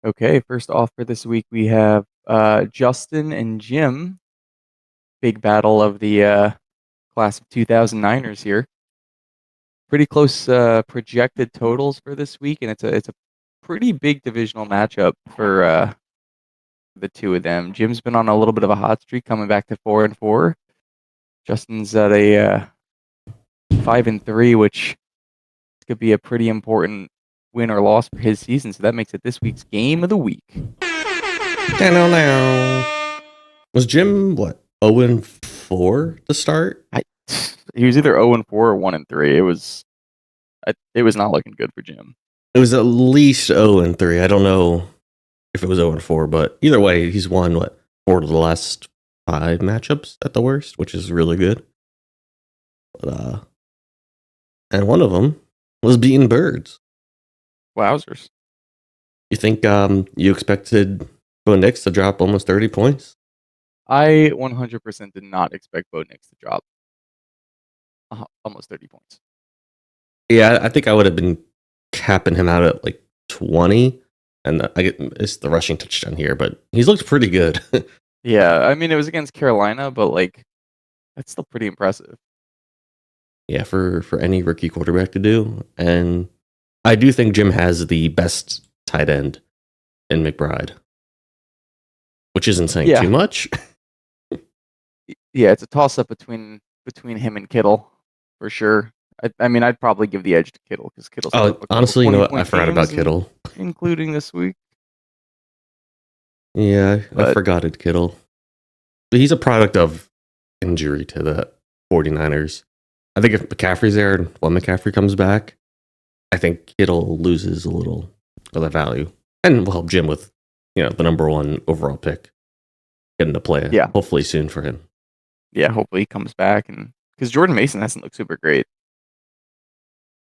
Okay, first off for this week we have Justin and Jim. Big battle of the class of 2009ers here. Pretty close projected totals for this week, and it's a pretty big divisional matchup for the two of them. Jim's been on a little bit of a hot streak, coming back to 4-4. Justin's at a 5-3, which could be a pretty important win or loss for his season. So that makes it this week's game of the week. Was Jim what 0-4 to start? He was either 0-4 or 1-3. It was not looking good for Jim. It was at least 0-3. I don't know if it was 0-4, but either way, he's won 4 of the last 5 matchups at the worst, which is really good. But, and one of them was beating Birds. Wowzers! You think you expected Bo Nix to drop almost 30 points? I 100% did not expect Bo Nix to drop almost 30 points. Yeah, I think I would have been capping him out at like 20, and it's the rushing touchdown here, but he's looked pretty good. Yeah, I mean it was against Carolina, but like that's still pretty impressive. Yeah, for any rookie quarterback to do, and I do think Jim has the best tight end in McBride, which isn't saying too much. Yeah, it's a toss up between him and Kittle for sure. I mean, I'd probably give the edge to Kittle because Kittle's. Honestly, you know what? I forgot about Kittle, including this week. Yeah, I forgot it, Kittle. But he's a product of injury to the 49ers. I think if McCaffrey's there and when McCaffrey comes back, I think Kittle loses a little of that value, and will help Jim with the number 1 overall pick getting to play. Yeah, hopefully soon for him. Yeah, hopefully he comes back, and because Jordan Mason hasn't looked super great.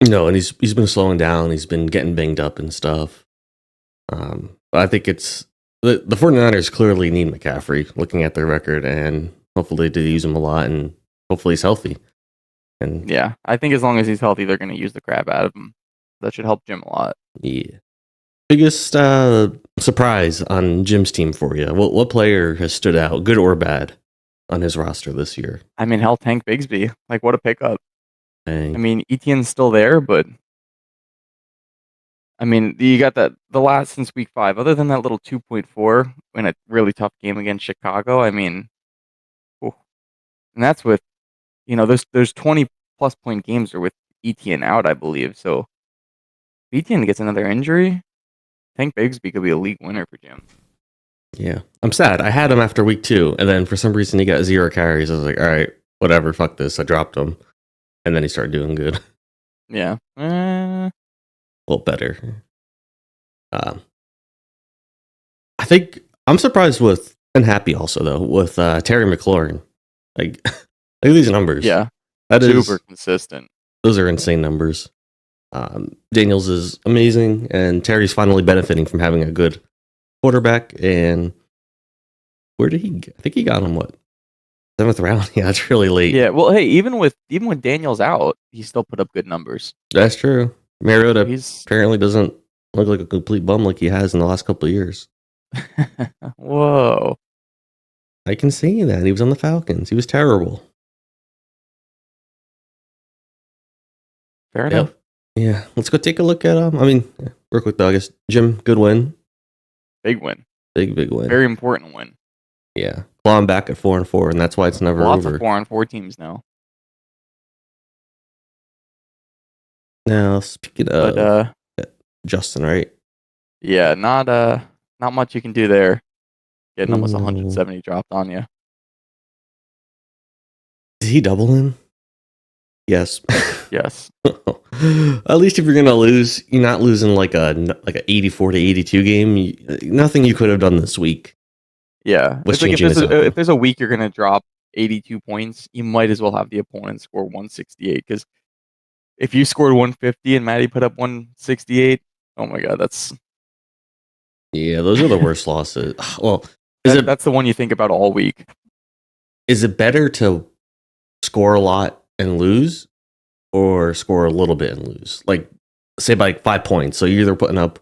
No, and he's been slowing down. He's been getting banged up and stuff. But I think it's the 49ers clearly need McCaffrey, looking at their record, and hopefully they use him a lot, and hopefully he's healthy. And yeah, I think as long as he's healthy, they're going to use the crap out of him. That should help Jim a lot. Yeah. Biggest surprise on Jim's team for you? What player has stood out, good or bad, on his roster this year? I mean, hell, Tank Bigsby. Like, what a pickup. Dang. I mean, Etienne's still there, but I mean, you got the last since week 5. Other than that little 2.4 in a really tough game against Chicago, I mean, and that's with those 20+ point games are with Etienne out, I believe. So if Etienne gets another injury, Tank Bigsby could be a league winner for Jim. Yeah, I'm sad. I had him after week 2, and then for some reason he got 0 carries. I was like, all right, whatever, fuck this. I dropped him, and then he started doing good. Yeah, a little better. I think I'm surprised with and happy also though with Terry McLaurin. Like, look at these numbers. Yeah, that is super consistent. Those are insane numbers. Daniels is amazing, and Terry's finally benefiting from having a good quarterback. And where did he? I think he got him 7th round. Yeah, it's really late. Yeah, well, hey, even with Daniels out, he still put up good numbers. That's true. Mariota apparently doesn't look like a complete bum like he has in the last couple of years. Whoa. I can see that. He was on the Falcons. He was terrible. Fair enough. Yeah, let's go take a look at I mean, real quick though, I guess Jim, good win. Big win. Big win. Very important win. Yeah. Clawing back at 4-4, and that's why it's never Lots over. Lots of 4-4 teams now. Now, speaking of Justin, right? Yeah, not much you can do there. Getting almost 170 dropped on you. Did he double him? Yes. Yes. At least if you're gonna lose, you're not losing like a 84-82 game. Nothing you could have done this week. Yeah, it's like if there's a week you're gonna drop 82 points, you might as well have the opponent score 168. Because if you scored 150 and Matti put up 168, oh my god, that's those are the worst losses. Well, that's the one you think about all week. Is it better to score a lot and lose, or score a little bit and lose? Like, say by 5 points. So you're either putting up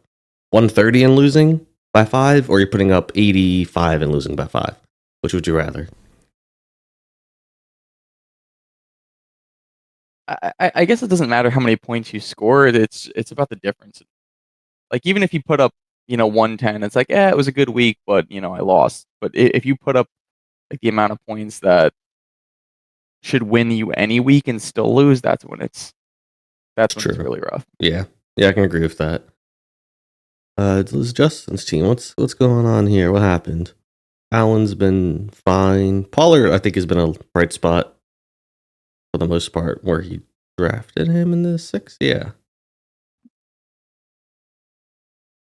130 and losing, by 5, or you're putting up 85 and losing by 5? Which would you rather? I guess it doesn't matter how many points you score. It's about the difference. Like even if you put up 110, it's like it was a good week, but I lost. But if you put up like the amount of points that should win you any week and still lose, that's It's when it's true. really rough. Yeah. Yeah, I can agree with that. This is Justin's team. What's going on here? What happened? Allen's been fine. Pollard, I think, has been a bright spot for the most part, where he drafted him in the 6th. Yeah.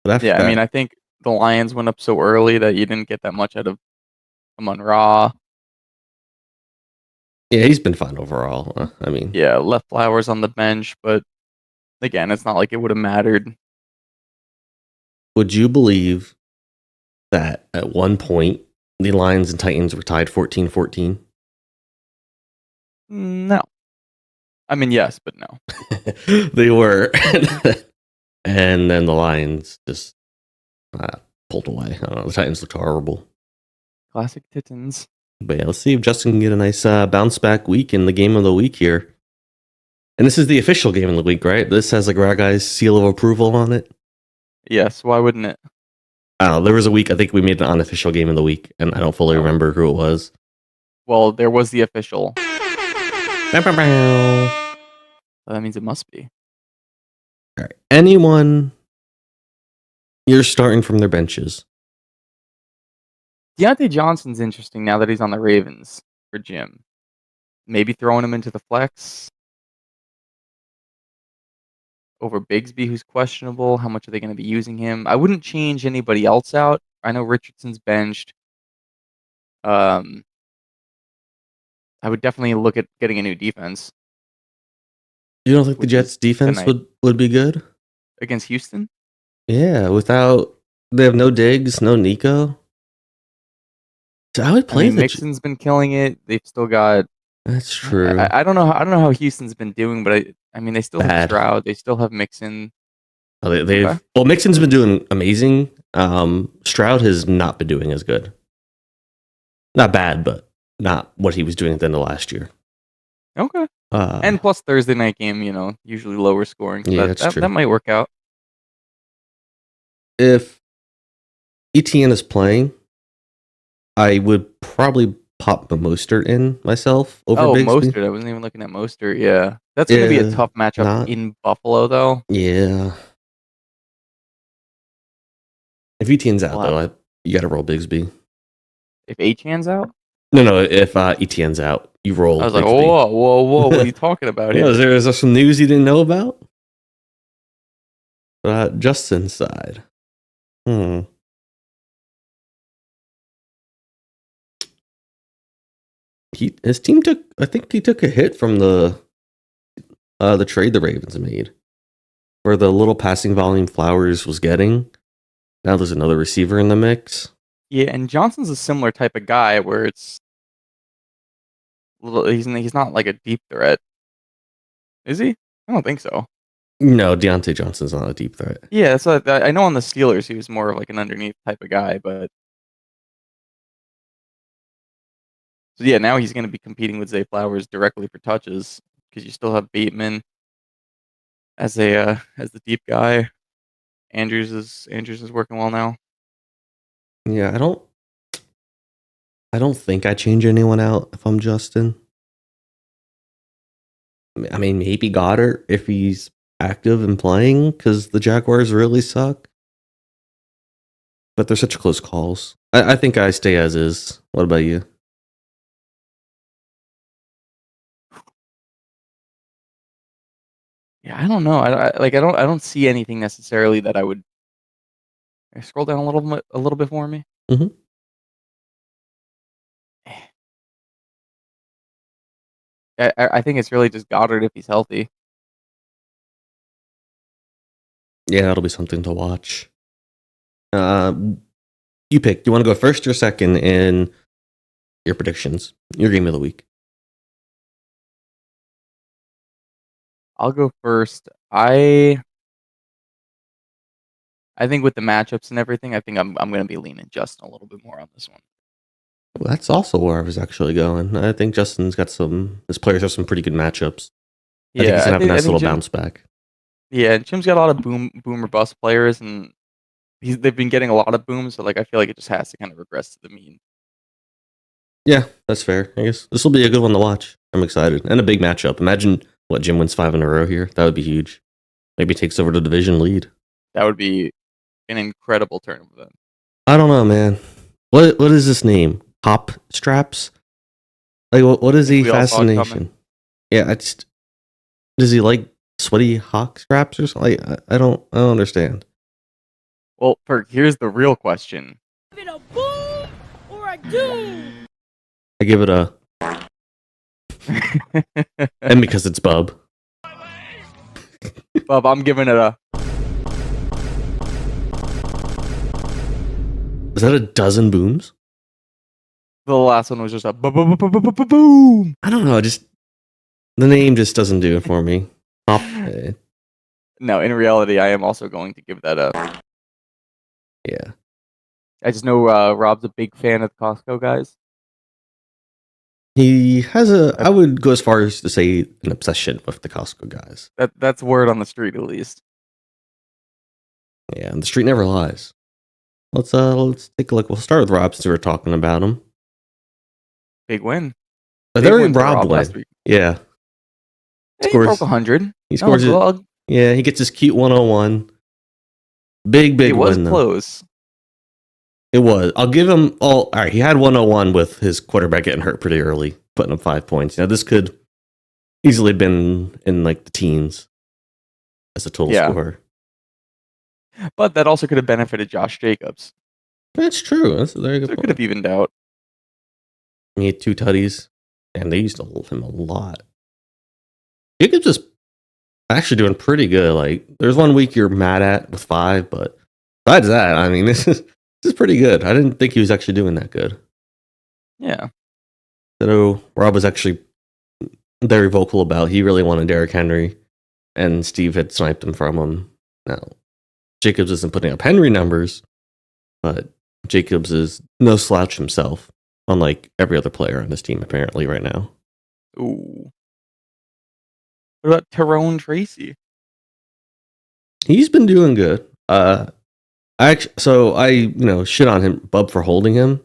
But after Yeah, I mean, that, I think the Lions went up so early that you didn't get that much out of Amon-Ra. yeah, he's been fine overall. I mean, Yeah, left Flowers on the bench, but again, it's not like it would have mattered. would you believe that at one point the Lions and Titans were tied 14-14? No. I mean, yes, but no. They were. And then the Lions just pulled away. I don't know. The Titans looked horrible. Classic Titans. But yeah, let's see if Justin can get a nice bounce back week in the game of the week here. And this is the official game of the week, right? This has like Ryguy's seal of approval on it. Yes, why wouldn't it? There was a week I think we made an unofficial game of the week, and I don't fully remember who it was. Well, there was the official. Bow, bow, bow. That means it must be. All right. Anyone you're starting from their benches? Deontay Johnson's interesting now that he's on the Ravens for Jim. Maybe throwing him into the flex over Bigsby, who's questionable. How much are they going to be using him? I wouldn't change anybody else out. I know Richardson's benched. I would definitely look at getting a new defense. You don't think the Which Jets is defense tonight would be good? against Houston. Yeah, they have no Diggs, no Nico. So I would I play mean, the. Mixon's been killing it. They've still got. That's true. I don't know. I don't know how Houston's been doing, but I mean, they still have Bad. Stroud. They still have Mixon. Oh, Okay. well, Mixon's been doing amazing. Stroud has not been doing as good. Not bad, but not what he was doing at the end of last year. Okay. And plus Thursday night game, usually lower scoring. So yeah, that's true. That might work out. If ETN is playing, I would probably pop the Mostert in myself over Bigsby. Mostert. I wasn't even looking at Mostert. Yeah. That's going to be a tough matchup in Buffalo, though. Yeah. If ETN's out, though, you got to roll Bigsby. If Achan's out? No. If ETN's out, you roll I was Bigsby. like, whoa. What are you talking about here? Is there some news you didn't know about? Justin's side. His team I think he took a hit from the trade the Ravens made, where the little passing volume Flowers was getting. Now there's another receiver in the mix. Yeah, and Johnson's a similar type of guy where he's not like a deep threat. Is he? I don't think so. No, Deontay Johnson's not a deep threat. Yeah, so I know on the Steelers he was more of like an underneath type of guy, but so yeah, now he's going to be competing with Zay Flowers directly for touches because you still have Bateman as the deep guy. Andrews is working well now. Yeah, I don't think I change anyone out if I'm Justin. I mean, maybe Goddard if he's active and playing because the Jaguars really suck. But they're such close calls. I think I stay as is. What about you? Yeah, I don't know. I don't see anything necessarily that I would. Scroll down a little bit for me. Mm-hmm. I think it's really just Goddard if he's healthy. Yeah, that'll be something to watch. You pick. Do you want to go first or second in your predictions? Your game of the week. I'll go first. I I think with the matchups and everything, I think I'm going to be leaning Justin a little bit more on this one. Well, that's also where I was actually going. I think Justin's got his players have some pretty good matchups. I think he's Yeah, gonna have a I nice think little Jim. bounce back. Yeah, and Jim's got a lot of boom or bust players, and they've been getting a lot of booms. So like, I feel like it just has to kind of regress to the mean. Yeah, that's fair. I guess this will be a good one to watch. I'm excited. And a big matchup. Imagine what Jim wins 5 in a row here. That would be huge. Maybe takes over the division lead. That would be an incredible tournament. I don't know, man. What is this name? Hop straps? Like what is I think the we all saw it coming. fascination? Yeah, I just does he like sweaty hawk straps or something? Like, I don't understand. Well, Ferg, here's the real question. Give it a boom or a doom. I give it a and because it's Bub. Bob, I'm giving it a. Is that a dozen booms? The last one was just a boom. I don't know. The name just doesn't do it for me. Hop. No, in reality, I am also going to give that a. Yeah. I just know Rob's a big fan of the Costco guys. He has I would go as far as to say an obsession with the Costco guys. That's word on the street, at least. Yeah, and the street never lies. Let's take a look. We'll start with Rob since we were talking about him. Big win. Very Rob last week. Yeah. He broke 100. He scores it. Yeah, he gets his cute 101. Big it was win, close. It was. I'll give him all right. He had 101 with his quarterback getting hurt pretty early, putting up 5 points. Now this could easily been in like the teens as a total score. But that also could have benefited Josh Jacobs. That's true. That's a very good point. It could have evened out. He had 2 tutties, and they used to hold him a lot. Jacobs is actually doing pretty good. Like, there's one week you're mad at with 5, but besides that, I mean, this is pretty good. I didn't think he was actually doing that good. Yeah. So Rob was actually very vocal about he really wanted Derrick Henry, and Steve had sniped him from him. Now, Jacobs isn't putting up Henry numbers, but Jacobs is no slouch himself, unlike every other player on this team apparently right now. Ooh. What about Tyrone Tracy? He's been doing good. I shit on him, Bub, for holding him,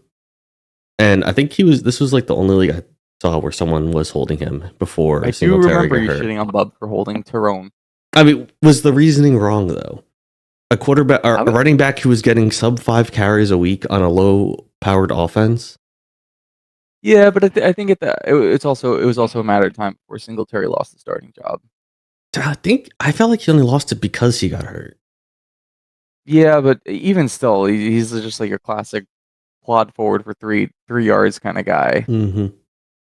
and I think this was like the only league I saw where someone was holding him before. I do remember you shitting on Bub for holding Tyrone. I mean, was the reasoning wrong though? A quarterback or a running back who was getting sub 5 carries a week on a low powered offense. Yeah, but I think it was also a matter of time before Singletary lost the starting job. I felt like he only lost it because he got hurt. Yeah, but even still, he's just like your classic plod forward for three yards kind of guy. Mm-hmm.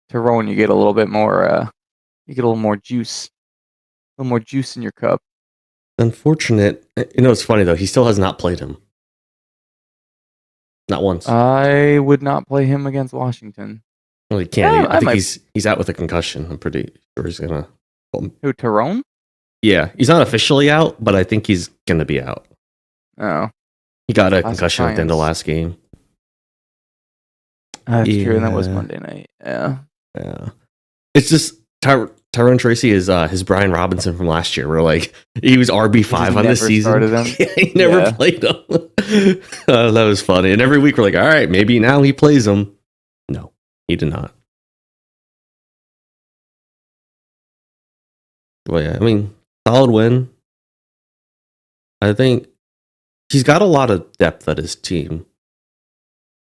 Tyrone, you get a little bit more. You get a little more juice in your cup. Unfortunate. It's funny though. He still has not played him. Not once. I would not play him against Washington. Well, he can't. I think he's out with a concussion. I'm pretty sure he's gonna. Who, Tyrone? Yeah, he's not officially out, but I think he's gonna be out. Oh, he got a concussion at the end of the last game. That's true, and that was Monday night. Yeah. It's just Tyrone Tracy is his Brian Robinson from last year. Where like he was RB5 on this season. He never played him. That was funny. And every week we're like, all right, maybe now he plays him. No, he did not. Well, yeah, I mean, solid win. I think he's got a lot of depth at his team.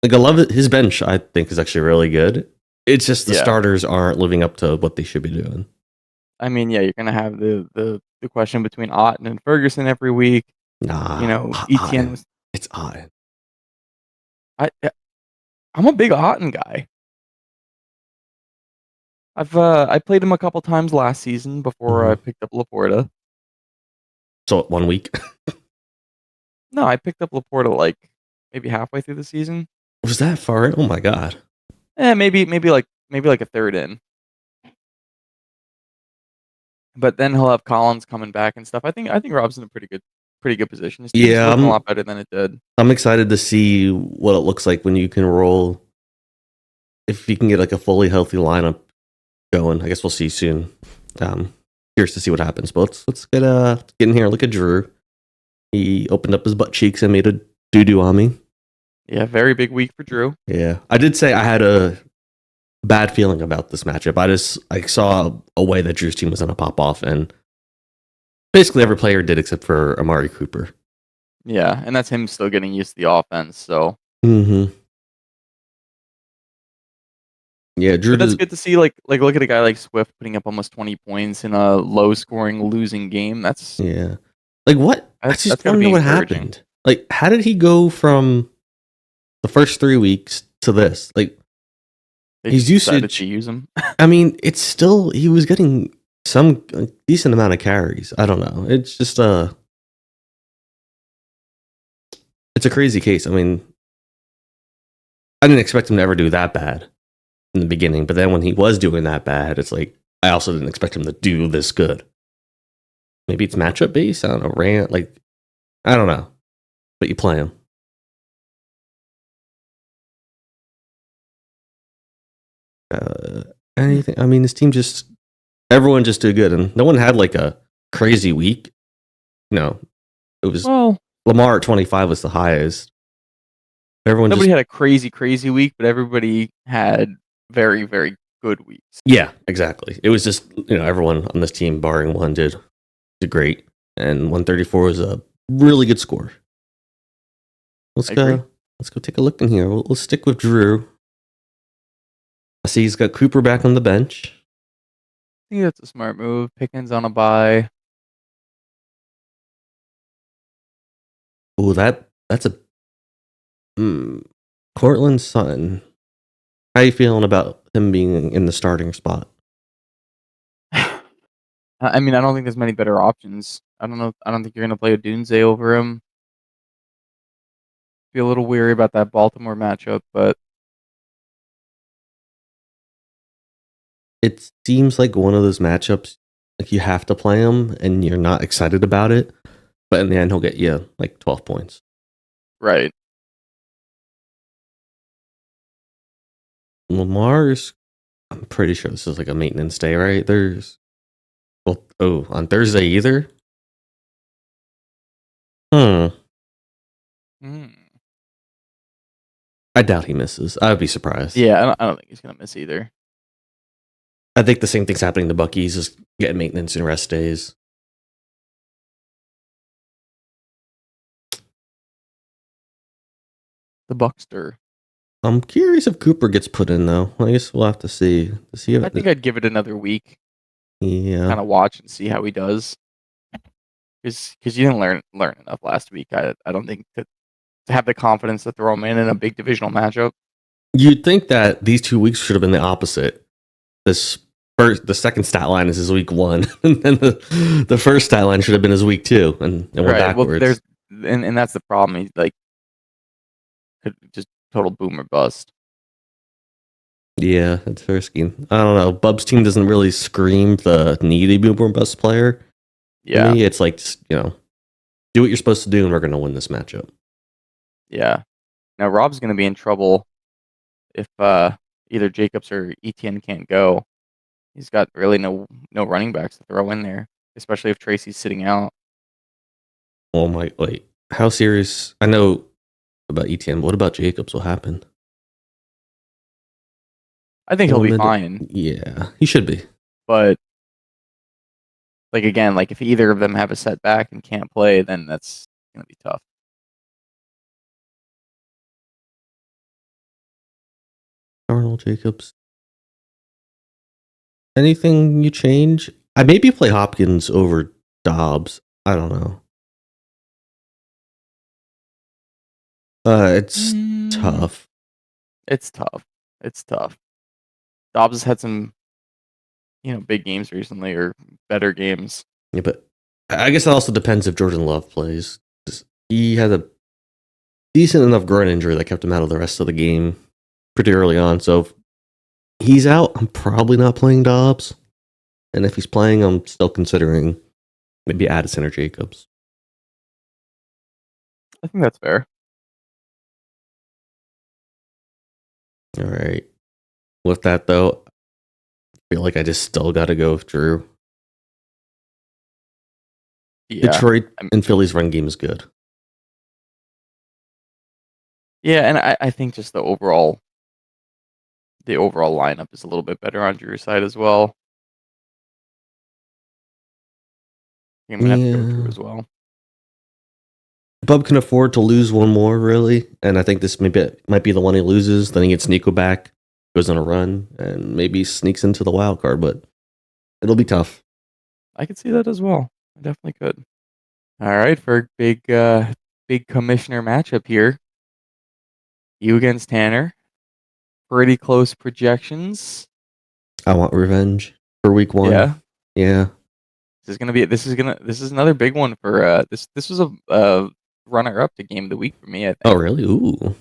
Like, I love it. His bench, I think, is actually really good. It's just the starters aren't living up to what they should be doing. I mean, yeah, you're gonna have the question between Otten and Ferguson every week. Nah, Etienne. It's Otten. I'm a big Otten guy. I played him a couple times last season before I picked up Laporta. So 1 week? No, I picked up Laporta like maybe halfway through the season. Was that far in? Oh my god. Maybe like a third in. But then he'll have Collins coming back and stuff. I think Rob's in a pretty good pretty good position. His team's Yeah, looking a lot better than it did. I'm excited to see what it looks like when you can roll. If you can get like a fully healthy lineup going, I guess we'll see soon. Curious to see what happens. But let's get in here. Look at Drew. He opened up his butt cheeks and made a doo-doo on me. Yeah, very big week for Drew. Yeah, I did say I had a bad feeling about this matchup. I saw a way that Drew's team was going to pop off, and basically every player did except for Amari Cooper. Yeah, and that's him still getting used to the offense. So yeah, Drew. but that's good to see. Like look at a guy like Swift putting up almost 20 points in a low-scoring losing game. That's Yeah, like what? I that's just gotta want to be know what encouraging. happened. Like, how did he go from the first 3 weeks to this? Like, They his just decided usage. to use him. I mean, it's still he was getting some decent amount of carries. I don't know. It's just it's a crazy case. I mean, I didn't expect him to ever do that bad in the beginning, but then when he was doing that bad, it's like I also didn't expect him to do this good. Maybe it's matchup based. I don't know. I don't know, but you play him. Anything? I mean, everyone just did good, and no one had like a crazy week. No, it was Lamar at 25 was the highest. Nobody had a crazy week, but everybody had very, very good weeks. Yeah, exactly. It was just everyone on this team, barring one, did great, and 134 was a really good score. Let's go take a look in here. We'll stick with Drew. I see he's got Cooper back on the bench. I think that's a smart move. Pickens on a bye. Oh, that's a Cortland Sutton. How you feeling about him being in the starting spot? I mean, I don't think there's many better options. I don't know. I don't think you're going to play a Dunze over him. Be a little weary about that Baltimore matchup, but it seems like one of those matchups, like you have to play him and you're not excited about it, but in the end he'll get you like 12 points. Right. Lamar's, I'm pretty sure this is like a maintenance day, right? On Thursday either? I doubt he misses. I would be surprised. Yeah, I don't think he's going to miss either. I think the same thing's happening to Bucky. He's just getting maintenance and rest days. The Buckster. I'm curious if Cooper gets put in, though. I guess we'll have to see. I think I'd give it another week. Yeah. Kind of watch and see how he does. Because you didn't learn enough last week. I don't think to have the confidence to throw him in a big divisional matchup. You'd think that these 2 weeks should have been the opposite. The second stat line is his week 1, and then the first stat line should have been his week 2, and it went backwards. Well, and that's the problem. He's like could just total boom or bust. Yeah, it's risky. I don't know. Bub's team doesn't really scream the needy boom or bust player. Yeah, to me, it's like do what you're supposed to do, and we're going to win this matchup. Yeah. Now Rob's going to be in trouble if either Jacobs or Etienne can't go. He's got really no running backs to throw in there, especially if Tracy's sitting out. Oh my! Wait, how serious? I know about Etienne, but what about Jacobs? What happened? I think he'll be fine. Yeah, he should be. But again, if either of them have a setback and can't play, then that's going to be tough. Arnold Jacobs. Anything you change? I maybe play Hopkins over Dobbs. I don't know. It's tough. It's tough. Dobbs has had some, big games recently or better games. Yeah, but I guess it also depends if Jordan Love plays. He had a decent enough groin injury that kept him out of the rest of the game pretty early on. So if he's out, I'm probably not playing Dobbs. And if he's playing, I'm still considering maybe Addison or Jacobs. I think that's fair. All right. With that though, I feel like I just still got to go with Drew. Yeah. Detroit and Philly's run game is good. Yeah, and I think just the overall lineup is a little bit better on Drew's side as well. I'm gonna have to go with Drew as well. Bub can afford to lose one more, really, and I think this might be the one he loses. Then he gets Nico back, goes on a run, and maybe sneaks into the wild card. But it'll be tough. I could see that as well. I definitely could. All right, for big commissioner matchup here. You against Tanner. Pretty close projections. I want revenge for week 1. Yeah. This is another big one for this was a runner up to game of the week for me, I think. Oh really? Ooh.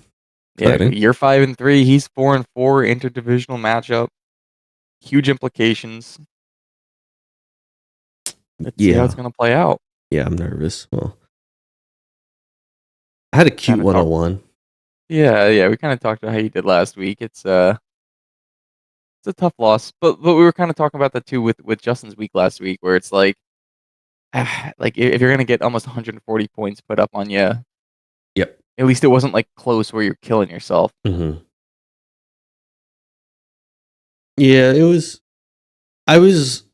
Exciting. Yeah, you're 5-3, he's 4-4, interdivisional matchup. Huge implications. Let's see how it's gonna play out. Yeah, I'm nervous. Well, I had a cute 101. Yeah, we kind of talked about how you did last week. It's a tough loss, but we were kind of talking about that too with Justin's week last week, where it's like if you're gonna get almost 140 points put up on you, yep. At least it wasn't like close where you're killing yourself. Mm-hmm. Yeah, it was. I was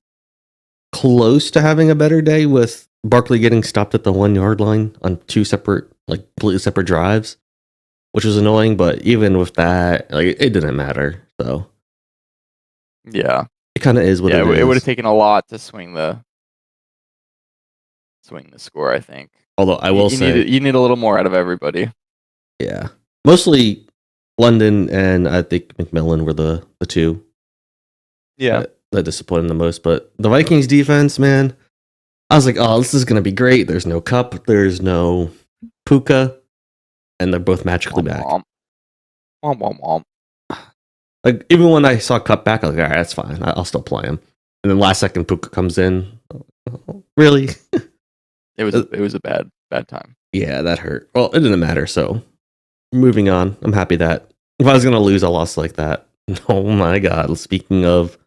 close to having a better day with Barkley getting stopped at the 1 yard line on 2 separate, completely separate drives, which was annoying. But even with that, it didn't matter. So yeah, it kind of is what it is. It would have taken a lot to swing the score, I think. Although I will say you need a little more out of everybody. Yeah, mostly London and I think McMillan were the two. Yeah, that disappointed the most. But the Vikings defense, man, I was like, oh, this is gonna be great. There's no Cup, there's no Puka, and they're both magically back. Like even when I saw Cup back, I was like, all right, that's fine. I'll still play him. And then last second Puka comes in. Oh, really? It was a bad time. Yeah, that hurt. Well, it didn't matter. So moving on. I'm happy that if I was gonna lose, I lost like that. Oh my god! Speaking of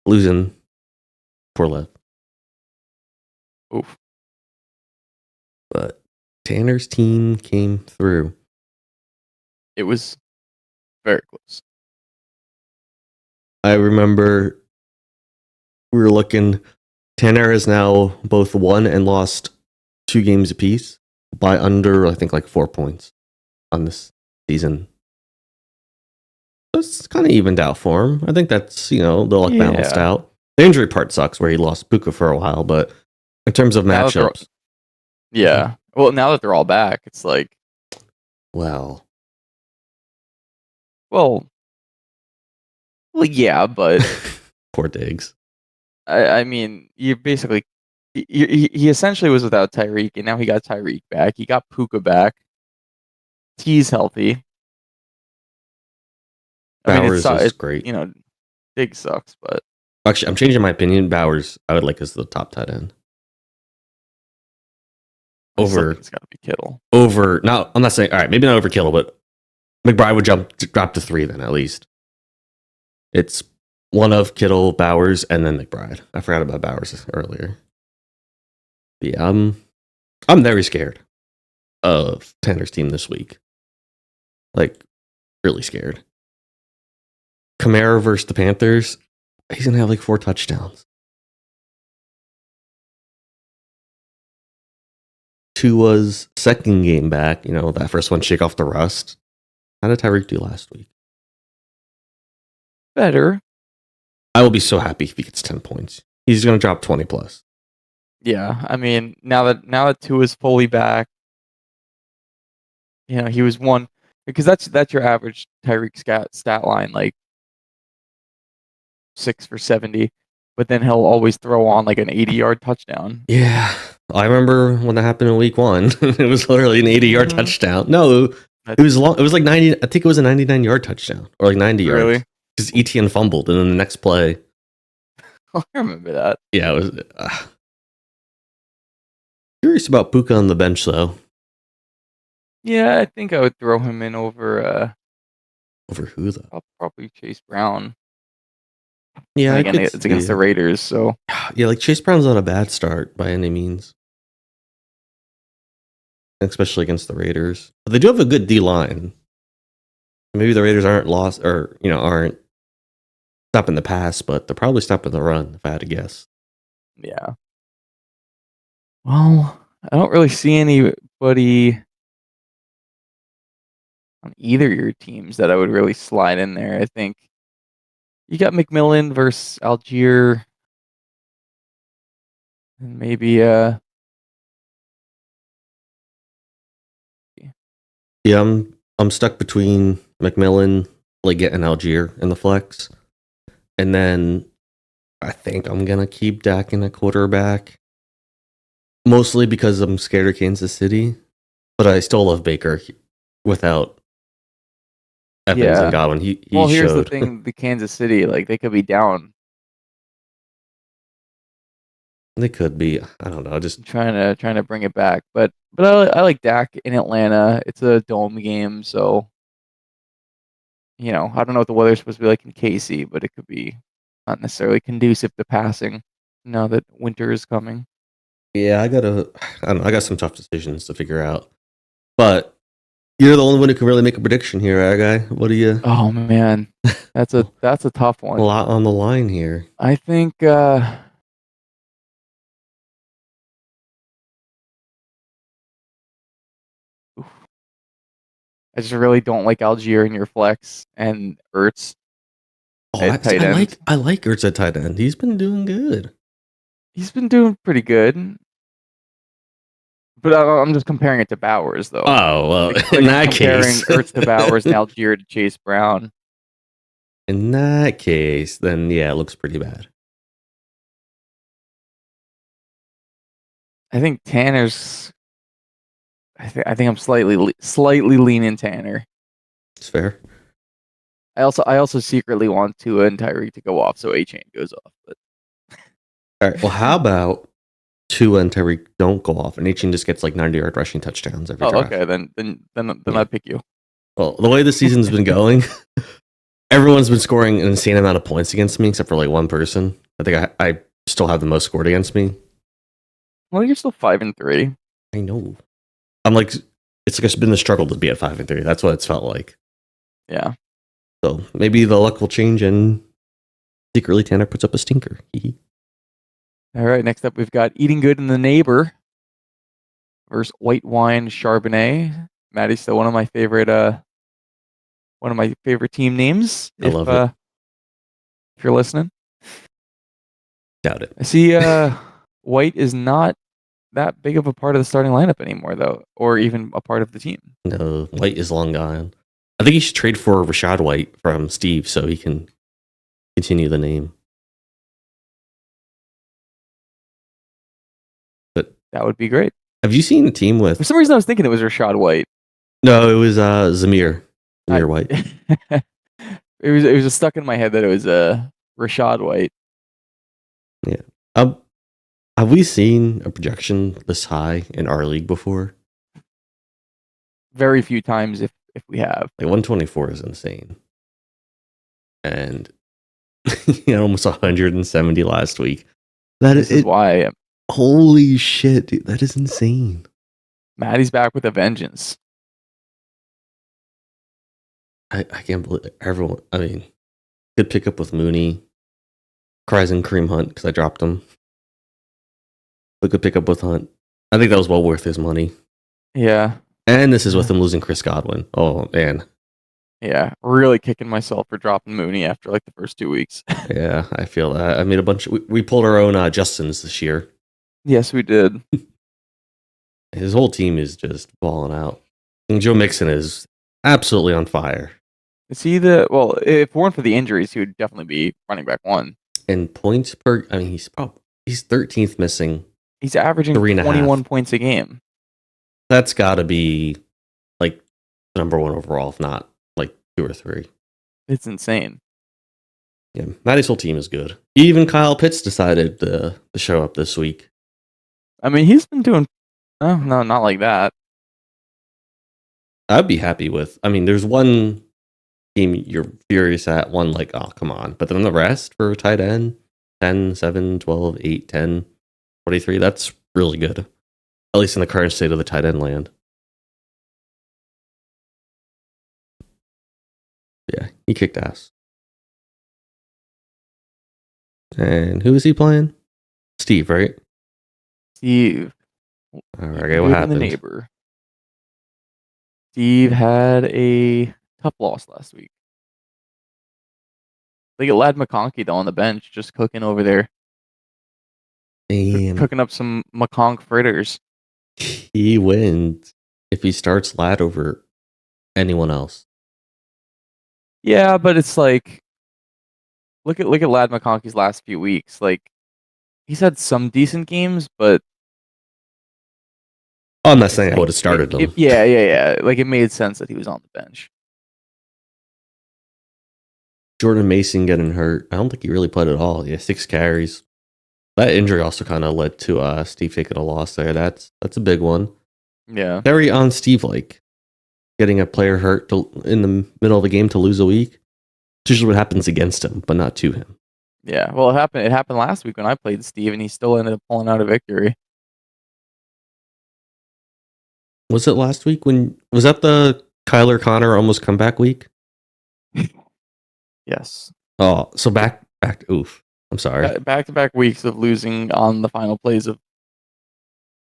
losing, poor Lev. Oof. But Tanner's team came through. It was very close. I remember we were looking. Tanner has now both won and lost 2 games apiece by under, I think, 4 points on this season. That's kind of evened out for him. I think that's, the luck balanced out. The injury part sucks where he lost Puka for a while, but in terms of matchups. Yeah. Well, now that they're all back, it's like. Well, yeah, but. Poor Diggs. I mean, you basically. He essentially was without Tyreek, and now he got Tyreek back. He got Puka back. T's healthy. Bowers is great. Diggs sucks, but. Actually, I'm changing my opinion. Bowers, I would like as the top tight end. It's got to be Kittle. Now, I'm not saying, all right, maybe not over Kittle, but McBride would drop to 3 then, at least. It's one of Kittle, Bowers, and then McBride. I forgot about Bowers earlier. But yeah, I'm very scared of Tanner's team this week. Really scared. Kamara versus the Panthers, he's going to have 4 touchdowns. Tua's second game back, that first one, shake off the rust. How did Tyreek do last week? Better. I will be so happy if he gets 10 points. He's going to drop 20 plus. Yeah, I mean, now that Tua's fully back, he was one because that's your average Tyreek stat line, 6 for 70, but then he'll always throw on an 80-yard touchdown. Yeah, I remember when that happened in week 1. It was literally an 80-yard touchdown. No, it was long. It was 90. I think it was a 99-yard touchdown or 90 yards. Really? Because ETN fumbled, and then the next play. I remember that. Yeah, it was. curious about Puka on the bench, though. Yeah, I think I would throw him in over Over who, though? probably Chase Brown. Yeah, And I again, could it's against see the it. Raiders, so Yeah, like Chase Brown's not a bad start by any means, especially against the Raiders. But they do have a good D line. Maybe the Raiders aren't lost or aren't stopping the pass, but they're probably stopping the run. If I had to guess. yeah. Well, I don't really see anybody on either of your teams that I would really slide in there. I think you got McMillan versus Algier, and maybe Yeah, I'm stuck between McMillan, Liggett, and Algier in the flex, and then I think I'm gonna keep Dak in a quarterback, mostly because I'm scared of Kansas City, but I still love Baker without Evans and yeah. Godwin. He Well, here's the showed. thing: the Kansas City, like they could be down. They could be. I don't know. Just Trying to bring it back, but I like Dak in Atlanta. It's a dome game, so I don't know what the weather's supposed to be like in KC, but it could be not necessarily conducive to passing now that winter is coming. yeah, I don't know. I got some tough decisions to figure out, but you're the only one who can really make a prediction here, Ryguy. What do you? Oh man, that's a tough A one. lot on the line here. I think I just really don't like Algier in your flex and Ertz Oh, at tight end. I like Ertz at tight end. He's been doing good. He's been doing pretty good, but I'm just comparing it to Bowers though. Oh well, Like in that comparing case, Ertz to Bowers and Algier to Chase Brown. in that case, then yeah, it looks pretty bad. I think Tanner's. I think I'm slightly leaning Tanner. It's fair. I also secretly want Tua and Tyreek to go off so A Chain goes off. But All right. Well, how about Tua and Tyreek don't go off, and Achin just gets like 90-yard rushing touchdowns every drive? okay, then Yeah. I'd pick you. Well, the way the season's been going, everyone's been scoring an insane amount of points against me, except for like one person. I think I still have the most scored against me. Well, you're still 5-3. I know. I'm like, it's like it's been the struggle to be at 5-3. That's what it's felt like. Yeah. So maybe the luck will change, and secretly Tanner puts up a stinker. All right. Next up, we've got Eating Good in the Neighbor versus White Wine Chardonnay. Maddie's still one of my favorite team names. I love it. If you're listening, Doubt it. I see. White is not that big of a part of the starting lineup anymore, though, or even a part of the team. No, White is long gone. I think he should trade for Rashad White from Steve so he can continue the name. But That would be great. have you seen a team with? For some reason, I was thinking it was Rashad White. No, it was Zamir White. It was just stuck in my head that it was Rashad White. Yeah. Have we seen a projection this high in our league before? Very few times, if we have. Like 124 is insane, and almost 170 last week. This is why Holy shit, dude! That is insane. Maddie's back with a vengeance. I can't believe everyone. I mean, good pickup with Mooney, Cries and Kareem Hunt because I dropped him. But good pickup with Hunt. I think that was well worth his money. Yeah. And this is with him losing Chris Godwin. Oh man. Yeah, really kicking myself for dropping Mooney after like the first 2 weeks. Yeah, I feel that. I made a bunch. We pulled our own Justins this year. Yes, we did. His whole team is just balling out. And Joe Mixon is absolutely on fire. Is he if it weren't for the injuries, he would definitely be running back one. And points per. I mean, he's 13th missing. He's averaging 21 points a game. That's got to be like number one overall, if not like 2 or 3. It's insane. Yeah, Matty's whole team is good. Even Kyle Pitts decided to show up this week. I mean, he's been doing Oh, no, not like that. I'd be happy with. I mean, there's one game you're furious at, one like, oh, come on. But then the rest for a tight end, 10, 7, 12, 8, 10, 23, that's really good. At least in the current state of the tight end land. Yeah, he kicked ass. And who is he playing? Steve, right? Steve. All right, You're okay, what good in the happened? neighbor. Steve had a tough loss last week. They get Lad McConkey though on the bench, just cooking over there, Damn. cooking up some McConk fritters. He wins if he starts Lad over anyone else. Yeah, but it's like look at Lad McConkey's last few weeks. Like he's had some decent games, but Oh, I'm not saying I would have started him. Yeah. Like it made sense that he was on the bench. Jordan Mason getting hurt. I don't think he really played at all. Yeah, 6 carries. That injury also kind of led to Steve taking a loss there. That's a big one. Yeah. Very on Steve like getting a player hurt in the middle of the game to lose a week. It's usually what happens against him, but not to him. Yeah. Well, it happened last week when I played Steve, and he still ended up pulling out a victory. Was it last week was that the Kyler Connor almost comeback week? Yes. Oh, so back. Oof. I'm sorry. Back-to-back weeks of losing on the final plays of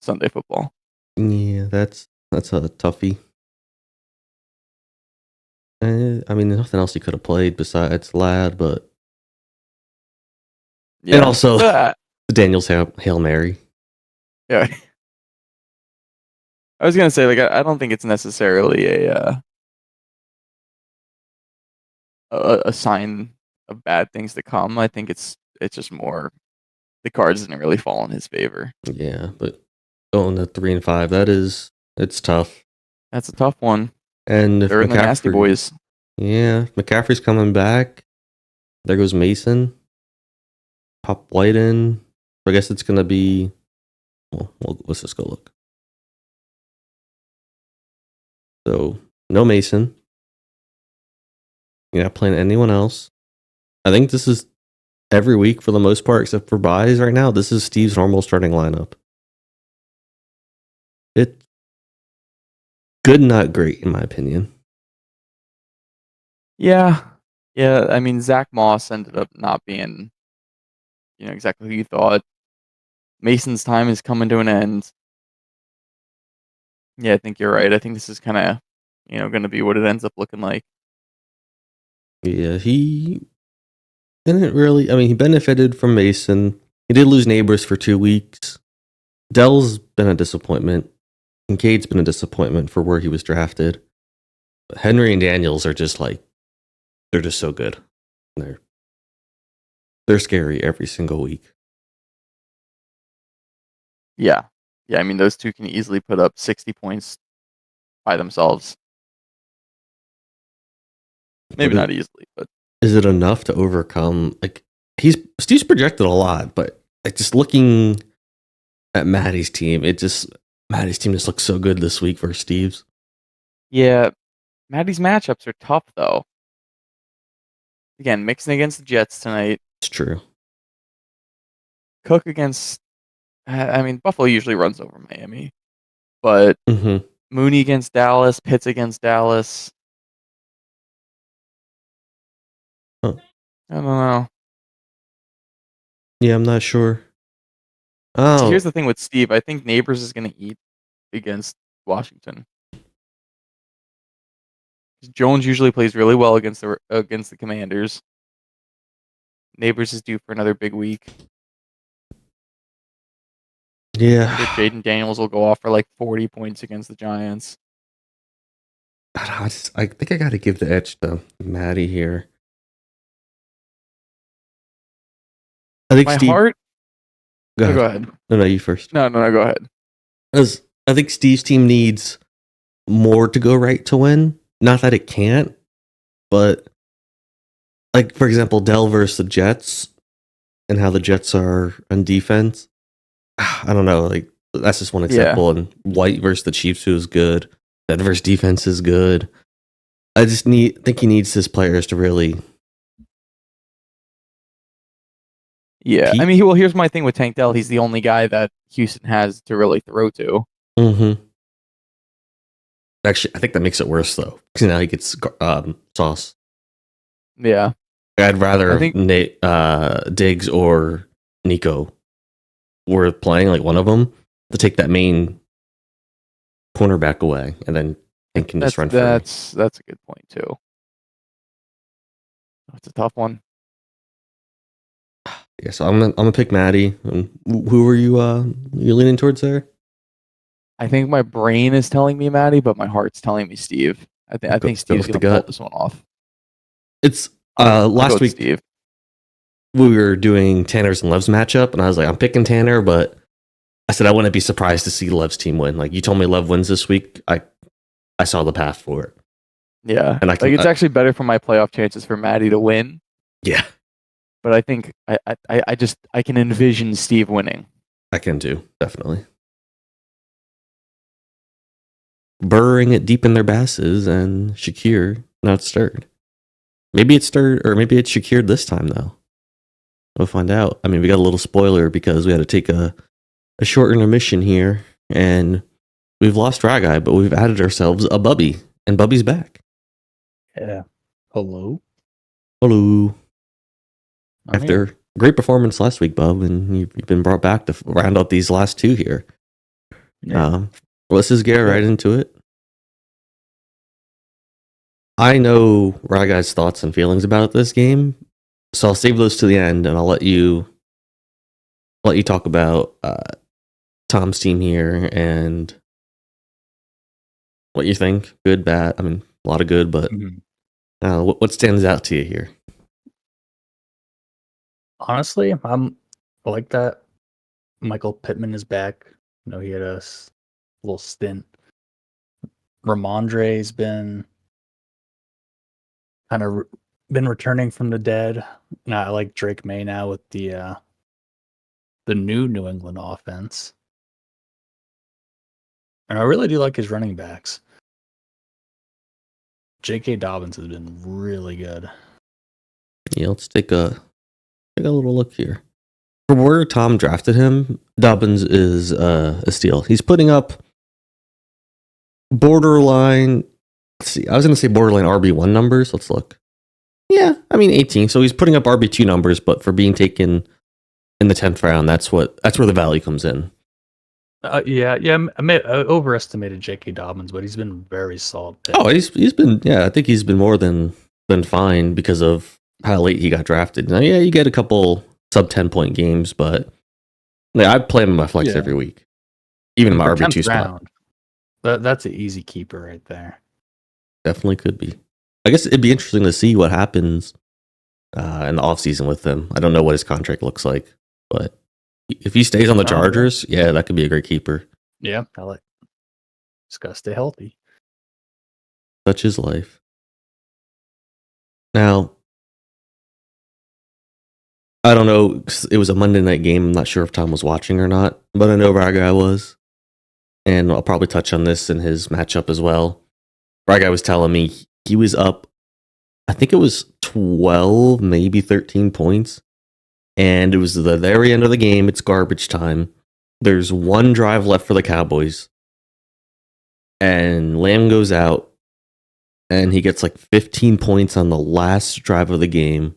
Sunday football. Yeah, that's a toughie. I mean, nothing else he could have played besides Lad, but Yeah. and also Daniel's Hail Mary. Yeah. I was gonna say, like, I don't think it's necessarily a sign of bad things to come. I think it's just more the cards didn't really fall in his favor. Yeah, but going to 3-5, it's tough. That's a tough one. And if They're in the nasty boys. Yeah, if McCaffrey's coming back, there goes Mason. Pop White in. I guess it's gonna be. Well, let's just go look. So no Mason. You're not playing anyone else. I think this is every week for the most part, except for buys right now. This is Steve's normal starting lineup. It's good, not great, in my opinion. Yeah. I mean, Zach Moss ended up not being, exactly who you thought. Mason's time is coming to an end. Yeah, I think you're right. I think this is kind of, going to be what it ends up looking like. Yeah, he didn't really. I mean, he benefited from Mason. He did lose Neighbors for 2 weeks. Dell's been a disappointment. Kincaid's been a disappointment for where he was drafted. But Henry and Daniels are just like, they're just so good. They're scary every single week. Yeah. I mean, those two can easily put up 60 points by themselves. Maybe not easily, but is it enough to overcome? Like Steve's projected a lot, but like just looking at Matty's team, Matty's team just looks so good this week versus Steve's. yeah, Matty's matchups are tough though. Again, Mixon against the Jets tonight. It's true. Cook against. I mean, Buffalo usually runs over Miami, but Mooney against Dallas, Pitts against Dallas. Huh. I don't know. Yeah, I'm not sure. Oh, here's the thing with Steve. I think Neighbors is going to eat against Washington. Jones usually plays really well against the Commanders. Neighbors is due for another big week. Yeah. Jaden Daniels will go off for like 40 points against the Giants. I think I got to give the edge to Matty here. I think Steve. Heart. Go ahead. Go ahead. No, you first. No, go ahead. I think Steve's team needs more to go right to win. Not that it can't, but like for example, Dell versus the Jets and how the Jets are on defense. I don't know. Like That's just one Yeah. example. And White versus the Chiefs, who is good. Denver's defense is good. I just think he needs his players to really. Yeah. I peak. mean, here's my thing with Tank Dell. He's the only guy that Houston has to really throw to. Mm-hmm. Actually, I think that makes it worse though, because now he gets Sauce. Yeah. I'd rather I think- Nate, Diggs or Nico were playing, like one of them, to take that main cornerback away, and then Tank can just run free. That's a good point too. That's a tough one. Yeah, so I'm gonna pick Matti. Who are you leaning towards there? I think my brain is telling me Matti, but my heart's telling me Steve. I think Steve's with the gonna pull gut. this one off. It's I'll go last with week Steve. we were doing Tanner's and Lev's matchup, and I was like, I'm picking Tanner, but I said I wouldn't be surprised to see Lev's team win. Like you told me Lev wins this week, I saw the path for it. Yeah, and it's actually better for my playoff chances for Matti to win. Yeah, but I think I can envision Steve winning. I can too, definitely. Burrowing it deep in their basses, and Shakir not stirred. Maybe it's stirred, or maybe it's Shakir this time though. We'll find out. I mean, we got a little spoiler because we had to take a short intermission here, and we've lost Ryguy, but we've added ourselves a Bubby, and Bubby's back. Yeah. Hello. Hello. I'm After here. great performance last week, Bub, and you've been brought back to round out these last two here. Yeah. Let's just get right into it. I know Ryguy's thoughts and feelings about this game, so I'll save those to the end, and I'll let you talk about Tom's team here and what you think. Good, bad. I mean, a lot of good, but what stands out to you here? Honestly, I like that Michael Pittman is back. You know, he had a little stint. Ramondre's been kind of been returning from the dead. And I like Drake May now with the new New England offense. And I really do like his running backs. J.K. Dobbins has been really good. Yeah, let's take a little look here. From where Tom drafted him, Dobbins is a steal. He's putting up borderline. Let's see. I was going to say borderline RB1 numbers. Let's look. Yeah, I mean 18. So he's putting up RB2 numbers, but for being taken in the 10th round, that's where the value comes in. I overestimated J.K. Dobbins, but he's been very solid. Oh, he's been. Yeah, I think he's been more than fine because of how late he got drafted. Now, yeah, you get a couple sub 10-point games, but I play him in my flex every week, even in my RB2 spot. That's an easy keeper right there. Definitely could be. I guess it'd be interesting to see what happens in the offseason with him. I don't know what his contract looks like, but if he stays on the Chargers, yeah, that could be a great keeper. Yeah, just gotta stay healthy. Such is life. Now, I don't know. It was a Monday night game. I'm not sure if Tom was watching or not, but I know Ryguy was. And I'll probably touch on this in his matchup as well. Ryguy was telling me he was up, I think it was 12, maybe 13 points. And it was the very end of the game. It's garbage time. There's one drive left for the Cowboys. And Lamb goes out. And he gets like 15 points on the last drive of the game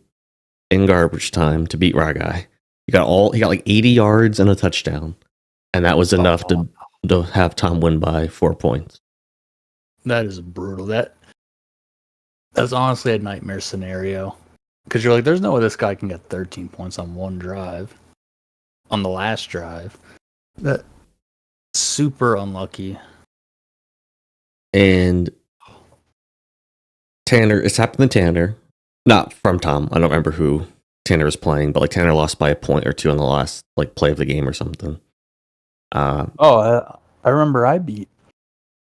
in garbage time to beat Ryguy. He got like 80 yards and a touchdown. And that was enough to have Tom win by 4 points. That is brutal. That's honestly a nightmare scenario. Because you're like, there's no way this guy can get 13 points on one drive. On the last drive. That super unlucky. And Tanner, it's happened to Tanner. Not from Tom. I don't remember who Tanner was playing, but like Tanner lost by a point or two on the last like play of the game or something. I remember I beat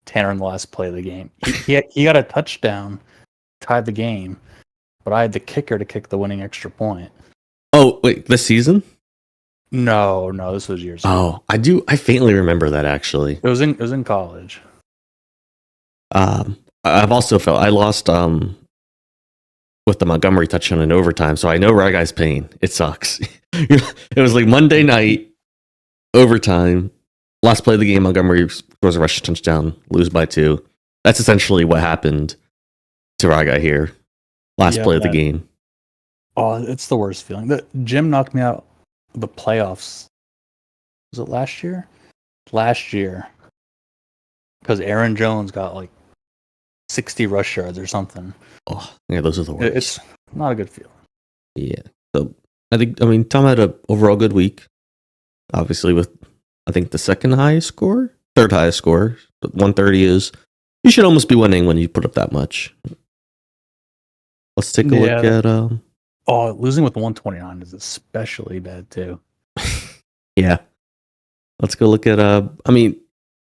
Tanner in the last play of the game. He got a touchdown, tied the game, but I had the kicker to kick the winning extra point. Oh, wait, this season? No, this was years ago. Oh, I faintly remember that actually. It was in college. I've also felt I lost with the Montgomery touchdown in overtime, so I know Ryguy's pain. It sucks. It was like Monday night, overtime, last play of the game, Montgomery scores a rush touchdown, lose by 2. That's essentially what happened to Ryguy here. Last play of the game. Oh, it's the worst feeling. Jim knocked me out of the playoffs. Was it last year? Last year. Because Aaron Jones got like 60 rush yards or something. Oh, yeah, those are the worst. It's not a good feeling. Yeah. So Tom had an overall good week. Obviously, with I think the third highest score. But 130 is you should almost be winning when you put up that much. Let's take a look at losing with 129 is especially bad too. Yeah. Let's go look at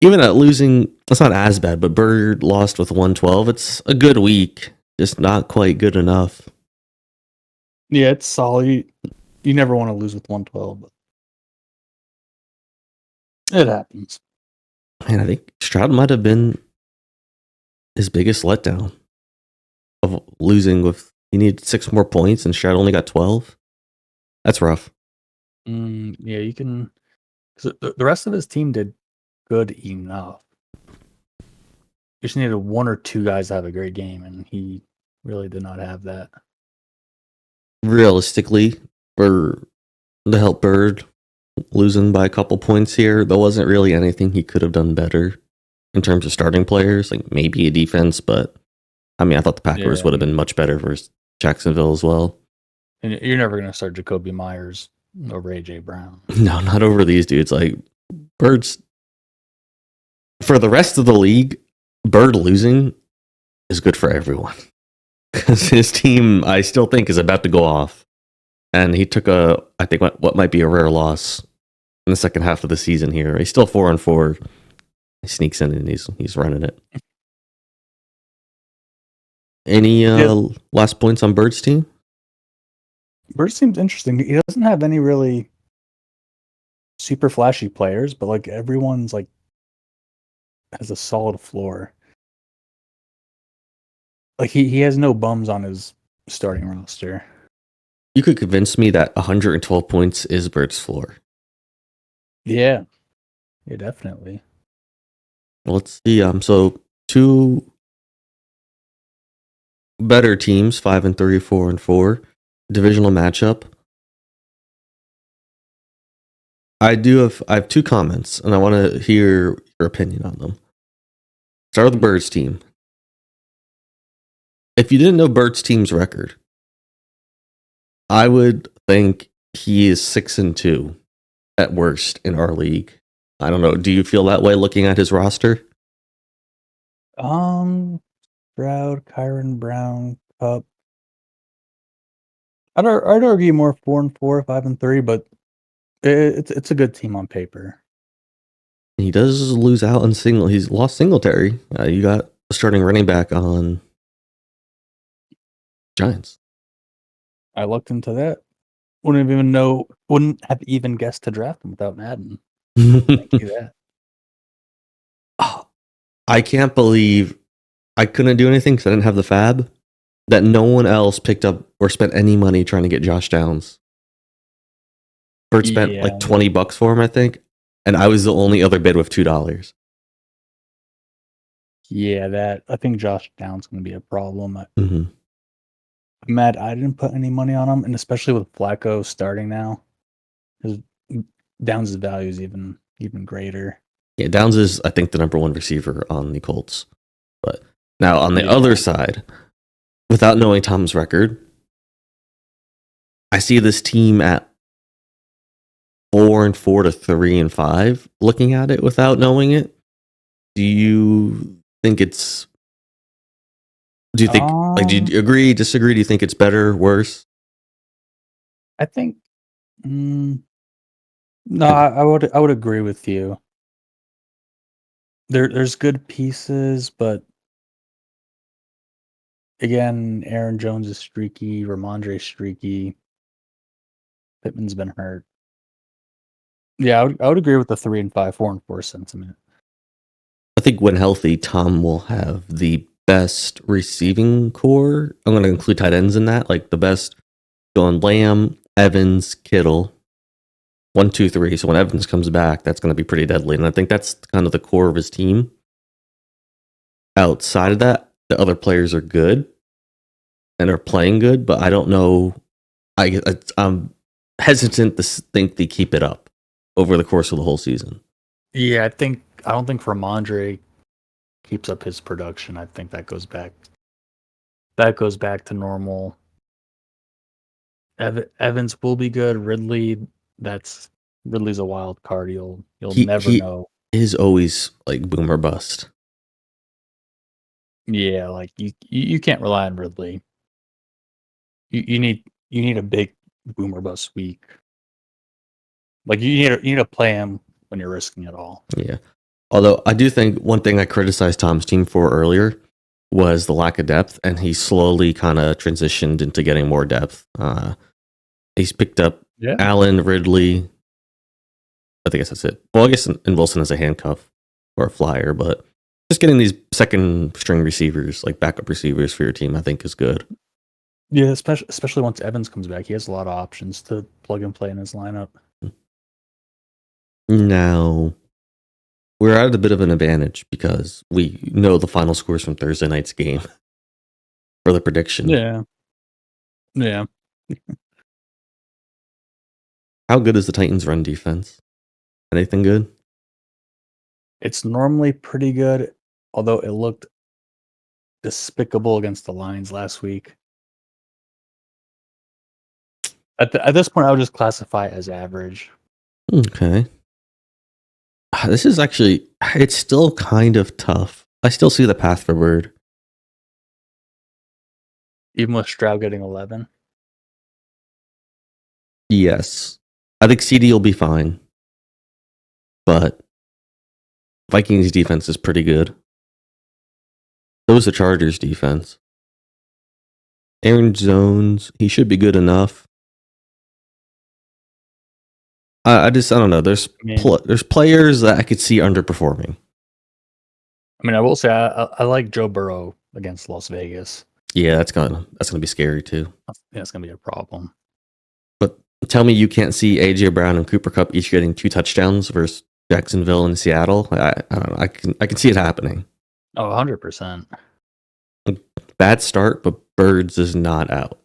even at losing, that's not as bad, but Burd lost with 112. It's a good week, just not quite good enough. Yeah, it's solid. You never want to lose with 112, but it happens. And I think Stroud might have been his biggest letdown of losing with, he needed 6 more points and Stroud only got 12. That's rough. Yeah, you can. Cause the rest of his team did good enough. You just needed 1 or 2 guys to have a great game, and he really did not have that. Realistically, for to help Burd losing by a couple points here, there wasn't really anything he could have done better in terms of starting players, like maybe a defense, but I thought the Packers would have been much better versus Jacksonville as well. And you're never going to start Jacoby Myers over AJ Brown. No, not over these dudes. Like Bird's for the rest of the league, Burd losing is good for everyone. Because his team, I still think, is about to go off. And he took I think what might be a rare loss in the second half of the season here. He's still 4-4. He sneaks in and he's running it. Any last points on Bird's team? Bird seems interesting. He doesn't have any really super flashy players, but like everyone's like has a solid floor. Like he has no bums on his starting roster. You could convince me that 112 points is Bird's floor. Yeah, definitely. Well, let's see. So 2 better teams, 5-3, 4-4. Divisional matchup. I have 2 comments, and I want to hear your opinion on them. Start with the Bird's team. If you didn't know Bird's team's record, I would think he is 6-2 at worst in our league. I don't know. Do you feel that way looking at his roster? Stroud, Kyron Brown, Cup. I'd argue more 4-4, 5-3, but it's a good team on paper. He does lose out on He's lost Singletary. You got a starting running back on Giants. I looked into that. Wouldn't have even guessed to draft him without Madden. Thank you that. Oh, I can't believe I couldn't do anything because I didn't have the fab. That no one else picked up or spent any money trying to get Josh Downs. Bird spent like $20 for him, I think, and I was the only other bid with $2. Yeah, I think Josh Downs going to be a problem. Mm-hmm. I'm mad I didn't put any money on him, and especially with Flacco starting now, his Downs' value is even greater. Yeah, Downs is, I think, the number 1 receiver on the Colts. But now on the other side, without knowing Tom's record, I see this team at 4-4 to 3-5. Looking at it without knowing it, do you think it's? Do you think do you agree, disagree? Do you think it's better, worse? I think. No, I would agree with you. There's good pieces, but again, Aaron Jones is streaky, Ramondre's streaky. Pittman's been hurt. Yeah, I would agree with the 3 and 5, 4 and 4 sentiment. I think when healthy, Tom will have the best receiving core. I'm going to include tight ends in that, like the best going Lamb, Evans, Kittle. 1, 2, 3. So when Evans comes back, that's going to be pretty deadly. And I think that's kind of the core of his team. Outside of that, the other players are good and are playing good, but I don't know. I'm hesitant to think they keep it up over the course of the whole season. Yeah, I don't think Ramondre keeps up his production. I think that goes back to normal. Evans will be good. Ridley's a wild card. You'll never He know. is always like boom or bust. Yeah, like you can't rely on Ridley. You need a big boomer bust week. Like you need to play him when you're risking it all. Yeah. Although I do think one thing I criticized Tom's team for earlier was the lack of depth, and he slowly kind of transitioned into getting more depth. He's picked up Allen, Ridley. I think that's it. Well, I guess in Wilson as a handcuff or a flyer, but just getting these second string receivers, like backup receivers for your team, I think is good. Yeah, especially once Evans comes back, he has a lot of options to plug and play in his lineup. Now, we're at a bit of an advantage because we know the final scores from Thursday night's game for the prediction. Yeah. How good is the Titans' run defense? Anything good? It's normally pretty good, although it looked despicable against the Lions last week. At this point, I would just classify it as average. Okay. This is actually, it's still kind of tough. I still see the path for Burd. Even with Stroud getting 11. Yes. I think CD will be fine. But Vikings defense is pretty good. So is the Chargers defense. Aaron Jones, he should be good enough. I don't know. There's players that I could see underperforming. I mean, I will say I like Joe Burrow against Las Vegas. Yeah, that's gonna be scary too. Yeah, it's gonna be a problem. But tell me you can't see AJ Brown and Cooper Kupp each getting 2 touchdowns versus Jacksonville and Seattle. I don't know. I can see it happening. Oh, 100%. Bad start, but Burds is not out.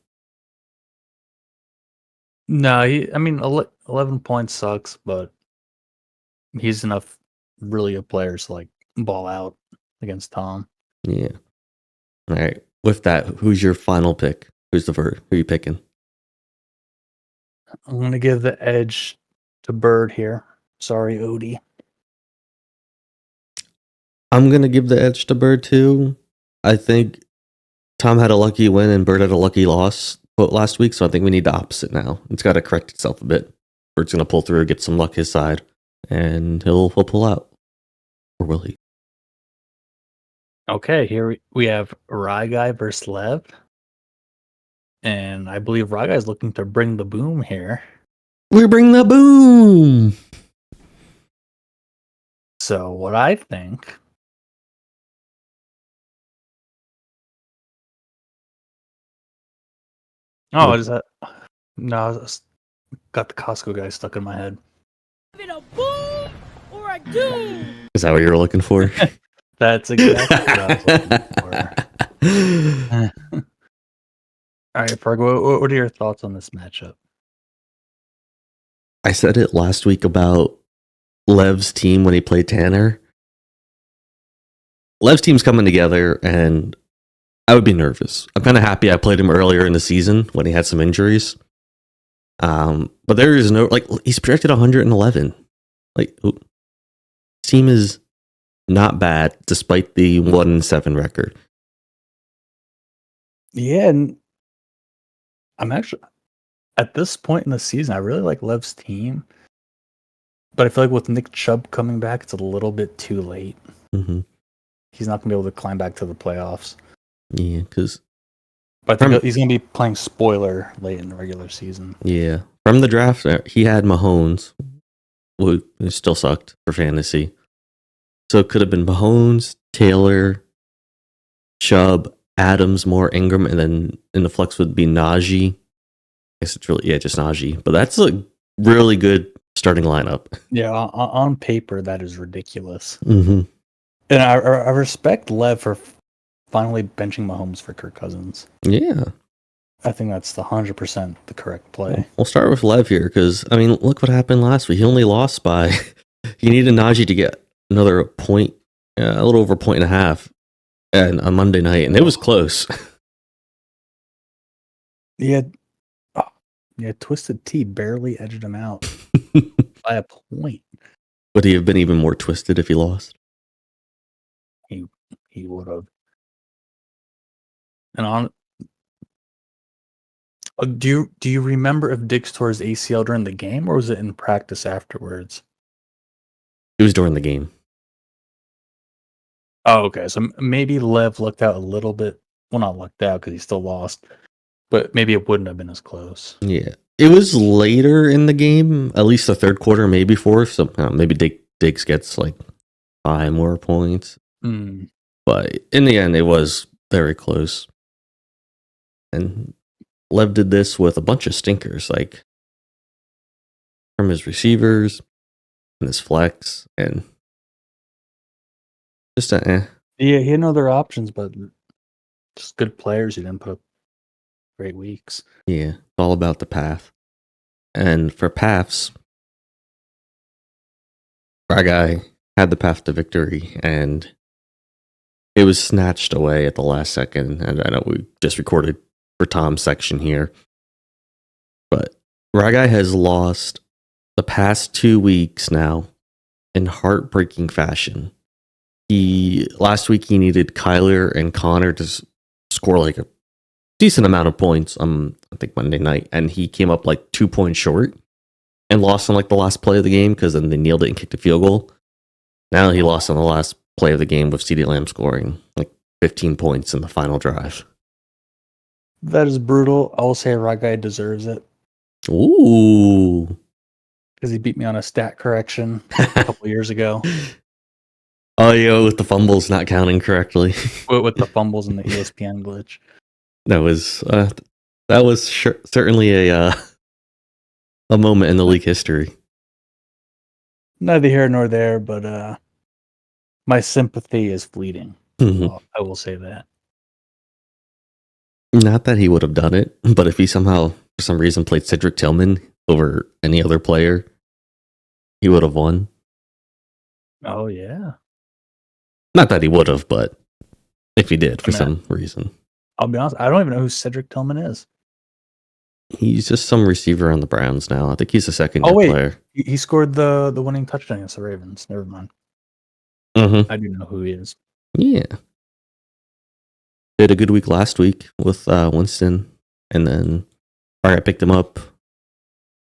No, 11 points sucks, but he's enough really good players to like ball out against Tom. Yeah. All right. With that, who's your final pick? Who's the Burd? Who are you picking? I'm going to give the edge to Burd here. Sorry, Odie. I'm going to give the edge to Burd too. I think Tom had a lucky win and Burd had a lucky loss last week, so I think we need the opposite now. It's got to correct itself a bit. Bird's going to pull through, get some luck his side, and he'll pull out. Or will he? Okay, here we have Ryguy versus Lev. And I believe Ryguy is looking to bring the boom here. We bring the boom! So what I think... Oh, is that... No, I got the Costco guy stuck in my head. Is it a boom or a doom? Is that what you were looking for? That's exactly what I was looking for. All right, Ferg, what are your thoughts on this matchup? I said it last week about Lev's team when he played Tanner. Lev's team's coming together, and I would be nervous. I'm kind of happy I played him earlier in the season when he had some injuries. But there is no, like, he's projected 111. Like, team is not bad despite the 1-7 record. Yeah, and I'm actually at this point in the season, I really like Lev's team, but I feel like with Nick Chubb coming back, it's a little bit too late. Mm-hmm. He's not going to be able to climb back to the playoffs. Yeah, because... But I think he's going to be playing spoiler late in the regular season. Yeah. From the draft, he had Mahomes, it still sucked for fantasy. So it could have been Mahomes, Taylor, Chubb, Adams, Moore, Ingram, and then in the flex would be Najee. I guess it's really, just Najee. But that's a really good starting lineup. Yeah, on paper, that is ridiculous. Mm-hmm. And I respect Lev for finally benching Mahomes for Kirk Cousins. Yeah. I think that's 100% the correct play. We'll start with Lev here because, I mean, look what happened last week. He only lost by, he needed Najee to get another point, a little over a point and a half and on Monday night, and it was close. Yeah, Twisted T barely edged him out by a point. Would he have been even more twisted if he lost? He would have. And on, do you remember if Diggs tore his ACL during the game or was it in practice afterwards? It was during the game. Oh, okay. So maybe Lev lucked out a little bit. Well, not lucked out because he still lost, but maybe it wouldn't have been as close. Yeah. It was later in the game, at least the third quarter, maybe fourth. So maybe Diggs gets like 5 more points. But in the end, it was very close. And Lev did this with a bunch of stinkers, like from his receivers and his flex, and just Yeah, he had no other options, but just good players who didn't put up great weeks. Yeah, it's all about the path. And for paths, Ryguy had the path to victory, and it was snatched away at the last second. And I know we just recorded for Tom's section here, but Ryguy has lost the past 2 weeks now in heartbreaking fashion. Last week he needed Kyler and Connor to score like a decent amount of points I think Monday night, and he came up like 2 points short and lost on like the last play of the game because then they nailed it and kicked a field goal. Now he lost on the last play of the game with CeeDee Lamb scoring like 15 points in the final drive. That is brutal. I will say Ryguy deserves it Ooh. because he beat me on a stat correction a couple years ago. Oh, yeah, with the fumbles not counting correctly. With the fumbles and the ESPN glitch. That was certainly a moment in the league history. Neither here nor there, but my sympathy is fleeting. Well, I will say that. Not that he would have done it, but if he somehow, for some reason, played Cedric Tillman over any other player, he would have won. Oh, yeah. Not that he would have, but if he did for some reason. I'll be honest, I don't even know who Cedric Tillman is. He's just some receiver on the Browns now. I think he's a second-year player. He scored the winning touchdown against the Ravens. Never mind. Mm-hmm. I do know who he is. Yeah. They had a good week last week with Winston, and then I picked him up.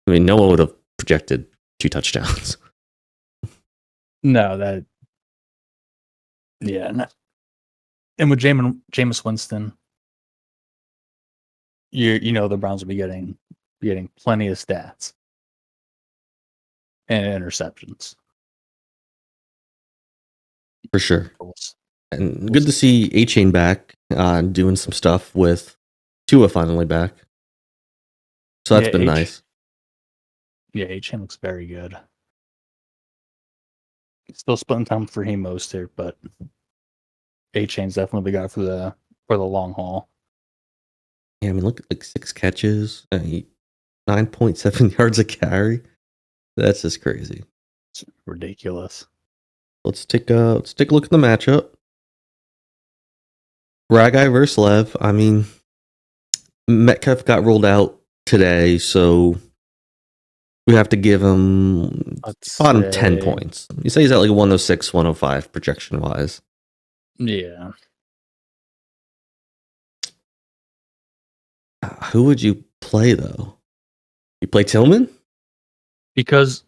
I mean, no one would have projected 2 touchdowns. No, that... Yeah. No. And with Jameis Winston, you know the Browns will be getting plenty of stats and interceptions. For sure. And good to see A-Chain back doing some stuff with Tua finally back. So that's been nice. Yeah, A-Chain looks very good. Still splitting time for Raheem Mostert, but A-Chain's definitely the guy for the long haul. Yeah, I mean, look at like 6 catches, 9.7 yards a carry. That's just crazy. It's ridiculous. Let's take a look at the matchup. Ryguy versus Lev. I mean, Metcalf got ruled out today, so we have to give him bottom 10 points. You say he's at like 106, 105 projection wise. Yeah. Who would you play though? You play Tillman? Because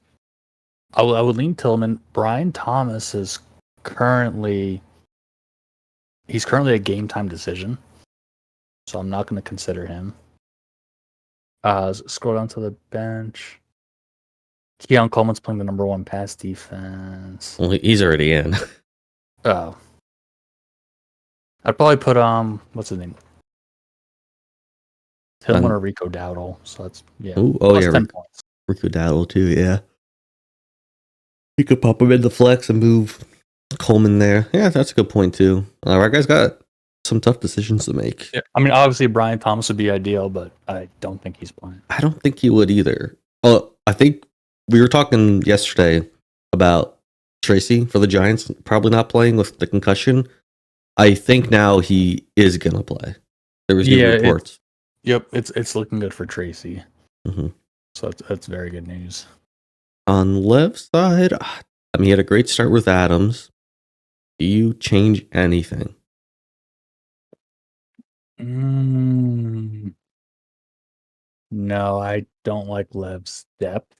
I would lean Tillman. Brian Thomas is currently a game time decision, so I'm not going to consider him. Scroll down to the bench. Keon Coleman's playing the number 1 pass defense. Well, he's already in. Oh. I'd probably put what's his name? Tillman or Rico Dowdle. So that's Ooh, plus 10 points. Rico Dowdle too, yeah. You could pop him in the flex and move Coleman there. Yeah, that's a good point too. Our guy's got some tough decisions to make. Yeah. I mean, obviously Brian Thomas would be ideal, but I don't think he's playing. I don't think he would either. Oh, I think we were talking yesterday about Tracy for the Giants probably not playing with the concussion. I think now he is gonna play. There was new reports. It's looking good for Tracy. Mm-hmm. So that's very good news. On left side, I mean, he had a great start with Adams. Do you change anything? No, I don't like Lev's depth.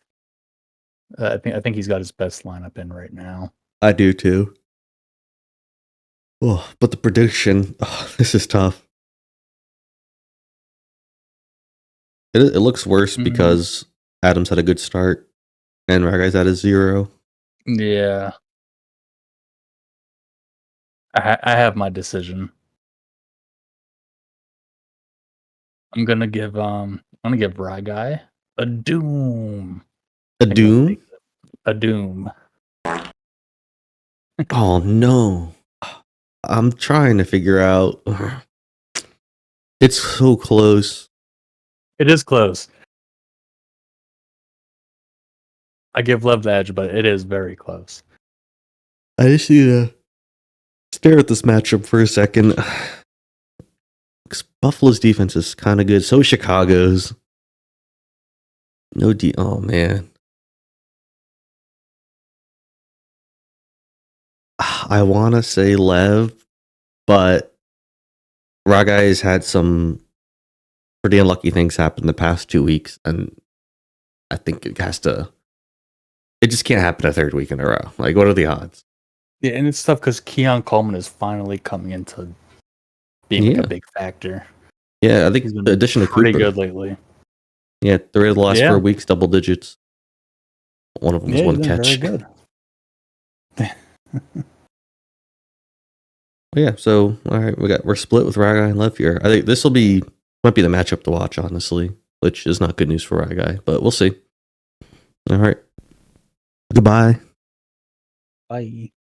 I think he's got his best lineup in right now. I do too. Oh, but the prediction, this is tough. It looks worse because Adams had a good start and Ryguy's at a 0. Yeah. I have my decision. I'm gonna give Ryguy a doom. A doom? A doom. Oh no. I'm trying to figure out. It's so close. It is close. I give Lev the edge, but it is very close. I just need to stare at this matchup for a second. Buffalo's defense is kind of good. So is Chicago's. Oh man. I want to say Lev, but Ryguy has had some pretty unlucky things happen the past 2 weeks, and I think it just can't happen a third week in a row. Like, what are the odds? Yeah, and it's tough because Keon Coleman is finally coming into being like a big factor. Yeah, I think the addition of Cooper. Pretty good lately. Yeah, the last 4 weeks, double digits. One of them was one catch. Very good. Yeah, so all right, we're split with Ryguy and Lev here. I think this might be the matchup to watch, honestly, which is not good news for Ryguy, but we'll see. All right, goodbye. Bye.